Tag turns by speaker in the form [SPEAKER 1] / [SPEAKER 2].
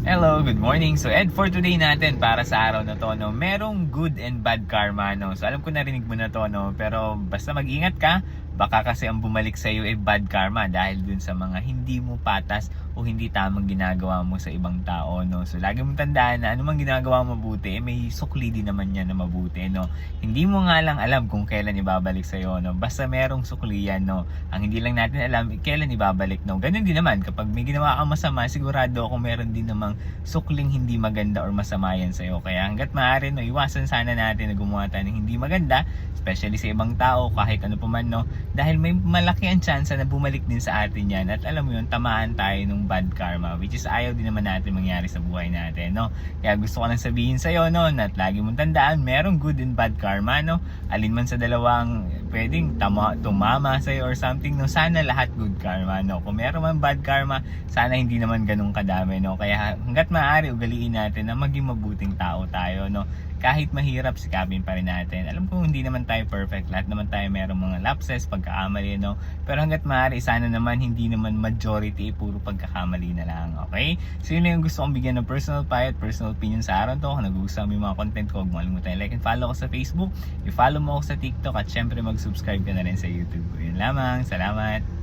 [SPEAKER 1] Hello, good morning. So Ed, for today natin para sa araw na to, no, merong good and bad karma, no. So alam ko narinig mo na to, no, pero basta mag-ingat ka, baka kasi ang bumalik sa iyo ay bad karma dahil dun sa mga hindi mo patas o hindi tamang ginagawa mo sa ibang tao, no. So lagi mong tandaan na anumang ginagawa mo mabuti, may sukli din naman yan na mabuti, no. Hindi mo nga lang alam kung kailan ibabalik sa iyo, no. Basta merong sukli yan, no. Ang hindi lang natin alam kailan ibabalik, no. Ganun din naman kapag may ginawa kang masama, sigurado ako meron din namang sukling hindi maganda or masama yan sa'yo. Kaya hanggat maaari, no, iwasan sana natin na gumawa tayo ng hindi maganda, especially sa ibang tao, kahit ano pa man, no, dahil may malaki ang chance na bumalik din sa atin yan at alam mo yun, tamaan tayo ng bad karma, which is ayaw din naman natin mangyari sa buhay natin, no. Kaya gusto ko lang sabihin sa'yo, no, na lagi mong tandaan, merong good and bad karma, no. Alin man sa dalawang pwedeng tumama sa'yo or something, no, sana lahat good karma, no. Kung meron man bad karma, sana hindi naman ganun kadami, no. Kaya hanggat maaari, ugaliin natin na maging mabuting tao tayo, no. Kahit mahirap, sikapin pa rin natin. Alam ko hindi naman tayo perfect, lahat naman tayo merong mga lapses, pagkakamali, no. Pero hanggat maaari, sana naman hindi naman majority, puro pagkakamali na lang, okay? So yun lang yung gusto kong bigyan ng personal payat, personal opinion sa araw to. Kung nagugustuhan mo yung mga content ko, huwag mo kalimutan like and follow ko sa Facebook, i-follow mo ako sa TikTok, at syempre mag-subscribe ka na rin sa YouTube ko. Yun lamang, salamat!